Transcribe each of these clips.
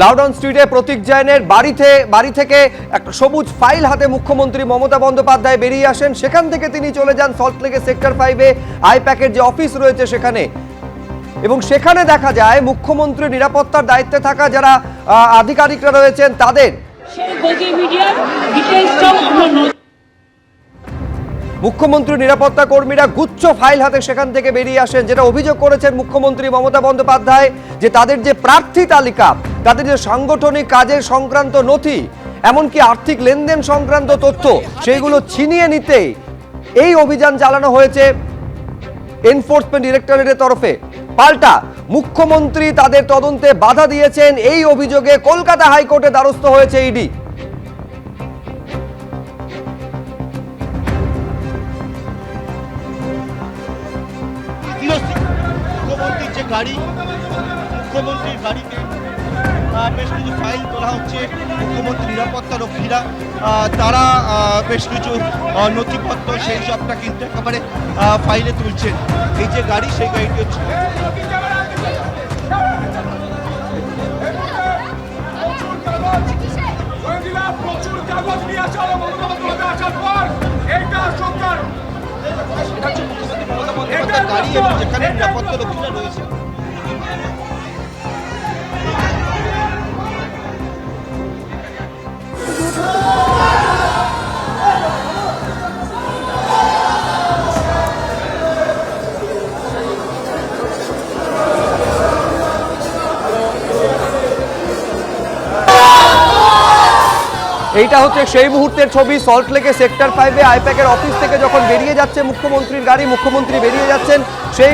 Loudon স্ট্রিটে প্রতীক জৈনের বাড়ি থেকে একটা সবুজ ফাইল হাতে মুখ্যমন্ত্রী মমতা বন্দ্যোপাধ্যায় বেরিয়ে আসেন। সেখান থেকে তিনি চলে যান সল্টলেকের সেক্টর 5-এ আইপ্যাকের যে অফিস রয়েছে সেখানে, এবং সেখানে দেখা যায় মুখ্যমন্ত্রীর নিরাপত্তার দায়িত্বে থাকা যারা আধিকারিকরা রয়েছেন তাদের মুখ্যমন্ত্রীর নিরাপত্তা কর্মীরা গুচ্ছ ফাইল হাতে সেখান থেকে বেরিয়ে আসেন। যেটা অভিযোগ করেছেন মুখ্যমন্ত্রী মমতা বন্দ্যোপাধ্যায় যে তাদের যে প্রার্থী তালিকা, তাদের যে সাংগঠনিক কাজের সংক্রান্ত নথি, এমনকি আর্থিক লেনদেন সংক্রান্ত তথ্য, সেইগুলো ছিনিয়ে নিতে এই অভিযান চালানো হয়েছে এনফোর্সমেন্ট ডিরেক্টরেটের তরফে। পাল্টা মুখ্যমন্ত্রী তাদের তদন্তে বাধা দিয়েছেন, এই অভিযোগে কলকাতা হাইকোর্টে দ্বারস্থ হয়েছে ইডি। মুখ্যমন্ত্রীর গাড়িতে বেশ কিছু ফাইল তোলা হচ্ছে। মুখ্যমন্ত্রী নিরাপত্তা রক্ষীরা তারা বেশ কিছু নথিপত্র সেই সবটা কিন্তু একেবারে ফাইলে তুলছেন। এই যে গাড়ি, সেই গাড়িটি হচ্ছে গাড়ি এবং যেখানে নিরাপত্তা রক্ষীরা রয়েছে। এইটা হচ্ছে সেই মুহূর্তের ছবি। সল্টলেকে সেক্টর 5-এ আইপ্যাকের অফিস থেকে যখন বেরিয়ে যাচ্ছে মুখ্যমন্ত্রীর গাড়ি, মুখ্যমন্ত্রী বেরিয়ে যাচ্ছেন, সেই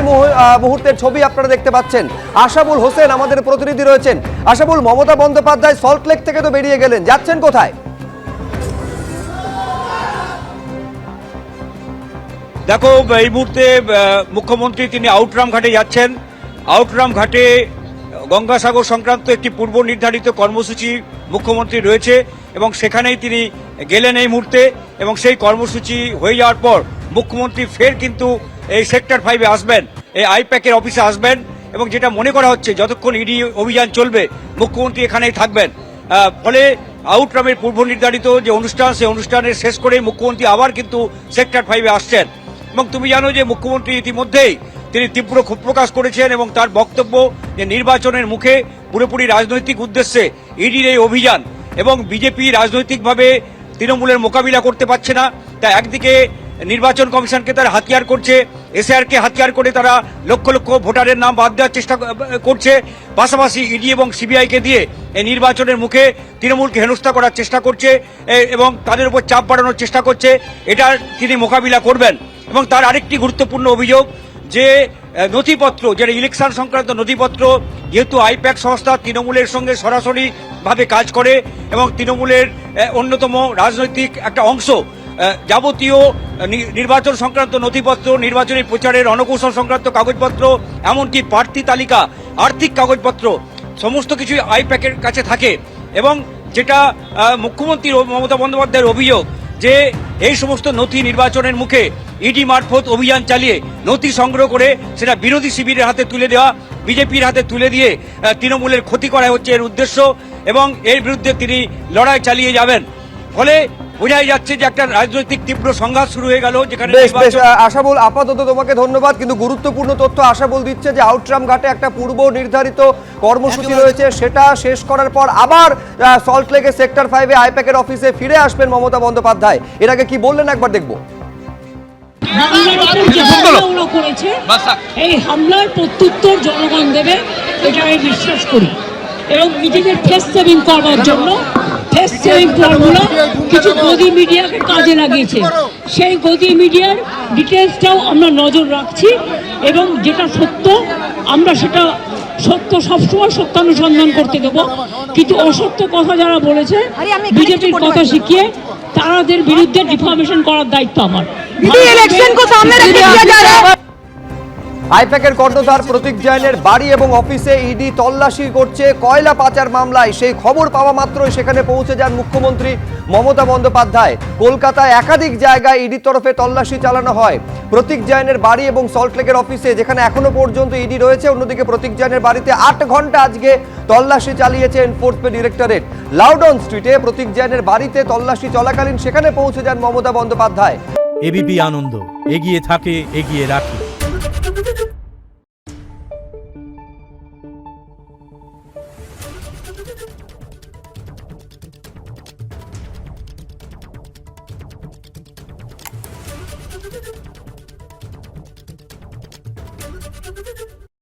মুহূর্তের ছবি আপনারা দেখতে পাচ্ছেন। আশাবুল হোসেন আমাদের প্রতিনিধি রয়েছেন। আশাবুল, মমতা বন্দ্যোপাধ্যায় সল্টলেক থেকে তো বেরিয়ে গেলেন, যাচ্ছেন কোথায়? দেখো, এই মুহূর্তে মুখ্যমন্ত্রী তিনি আউটরাম ঘাটে যাচ্ছেন। আউটরাম ঘাটে গঙ্গাসাগর সংক্রান্ত একটি পূর্ব নির্ধারিত কর্মসূচি মুখ্যমন্ত্রী রয়েছে এবং সেখানেই তিনি গেলেন এই মুহূর্তে। এবং সেই কর্মসূচি হয়ে যাওয়ার পর মুখ্যমন্ত্রী ফের কিন্তু এই সেক্টর 5-এ আসবেন, এই আইপ্যাকের অফিসে আসবেন, এবং যেটা মনে করা হচ্ছে যতক্ষণ ইডি অভিযান চলবে মুখ্যমন্ত্রী এখানেই থাকবেন। ফলে আউটরামের পূর্ব নির্ধারিত যে অনুষ্ঠান, সেই অনুষ্ঠানের শেষ করে মুখ্যমন্ত্রী আবার কিন্তু সেক্টর 5-এ আসছেন। এবং তুমি জানো যে মুখ্যমন্ত্রী ইতিমধ্যেই তিনি তীব্র ক্ষোভ প্রকাশ করেছেন এবং তার বক্তব্য যে নির্বাচনের মুখে পুরোপুরি রাজনৈতিক উদ্দেশ্যে ইডির এই অভিযান, এবং বিজেপি রাজনৈতিকভাবে তৃণমূলের মোকাবিলা করতে পারছে না। তাই একদিকে নির্বাচন কমিশনকে তারা হাতিয়ার করছে, এসআরকে হাতিয়ার করে তারা লক্ষ লক্ষ ভোটারের নাম বাদ দেওয়ার চেষ্টা করছে, পাশাপাশি ইডি এবং সিবিআইকে দিয়ে এই নির্বাচনের মুখে তৃণমূলকে হেনস্থা করার চেষ্টা করছে এবং তাদের উপর চাপ বাড়ানোর চেষ্টা করছে। এটা তিনি মোকাবিলা করবেন। এবং তার আরেকটি গুরুত্বপূর্ণ অভিযোগ যে নথিপত্র, যেটা ইলেকশন সংক্রান্ত নথিপত্র, যেহেতু আইপ্যাক সংস্থা তৃণমূলের সঙ্গে সরাসরিভাবে কাজ করে এবং তৃণমূলের অন্যতম রাজনৈতিক একটা অংশ, যাবতীয় নির্বাচন সংক্রান্ত নথিপত্র, নির্বাচনী প্রচারের রণকৌশল সংক্রান্ত কাগজপত্র, এমনকি প্রার্থী তালিকা, আর্থিক কাগজপত্র, সমস্ত কিছুই আইপ্যাকের কাছে থাকে। এবং যেটা মুখ্যমন্ত্রী মমতা বন্দ্যোপাধ্যায়ের অভিযোগ যে এই সমস্ত নথি নির্বাচনের মুখে ইডি মারফত অভিযান চালিয়ে নথি সংগ্রহ করে সেটা বিরোধী শিবিরের হাতে তুলে দেওয়া, বিজেপির হাতে তুলে দিয়ে তৃণমূলের ক্ষতি করা হচ্ছে এর উদ্দেশ্য, এবং এর বিরুদ্ধে তিনি লড়াই চালিয়ে যাবেন। ফলে বোঝাই যাচ্ছে যে একটা রাজনৈতিক তীব্র সংঘাত শুরু হয়ে গেল। যেখানে আশাবুল, আপাতত তোমাকে ধন্যবাদ, কিন্তু গুরুত্বপূর্ণ তথ্য আশাবুল দিচ্ছে যে আউটরাম ঘাটে একটা পূর্ব নির্ধারিত কর্মসূচি রয়েছে, সেটা শেষ করার পর আবার সল্টলেকের সেক্টর 5-এ আইপ্যাকের অফিসে ফিরে আসবেন মমতা বন্দ্যোপাধ্যায়। এর আগে কি বললেন একবার দেখবো। এই হামলার প্রত্যুত্তর জনগণ দেবে, এটা আমি বিশ্বাস করি। এবং নিজেদের ফেস সেভিং করবার জন্য ফেস সেভিং ফর্মুলা কিছু গদি মিডিয়াকে কাজে লাগিয়েছে। সেই গদি মিডিয়ার ডিটেলসটাও আমরা নজর রাখছি, এবং যেটা সত্য আমরা সেটা সত্য সবসময় সত্যানুসন্ধান করতে দেবো। কিন্তু অসত্য কথা যারা বলেছে, বিজেপির কথা শিখিয়ে তাদের বিরুদ্ধে ডিফামেশন করার দায়িত্ব আমার। আইপ্যাকের কর্ণধার প্রতীক জৈনের বাড়ি এবং অফিসে ইডি তল্লাশি করছে কয়লা পাচার মামলায়। সেই খবর পাওয়া মাত্রই সেখানে পৌঁছে যান মুখ্যমন্ত্রী মমতা বন্দ্যোপাধ্যায়। কলকাতায় একাধিক জায়গায় ইডির তরফে তল্লাশি চালানো হয়। প্রতীক জৈনের বাড়ি এবং সল্টলেকের অফিসে, যেখানে এখনো পর্যন্ত ইডি রয়েছে। অন্যদিকে প্রতীক জৈনের বাড়িতে 8 ঘন্টা আজকে তল্লাশি চালিয়েছে এনফোর্সমেন্ট ডিরেক্টরেট। লাউডন স্ট্রিটে প্রতীক জৈনের বাড়িতে তল্লাশি চলাকালীন সেখানে পৌঁছে যান মমতা বন্দ্যোপাধ্যায়। এবিপি আনন্দ, এগিয়ে থাকে, এগিয়ে রাখে।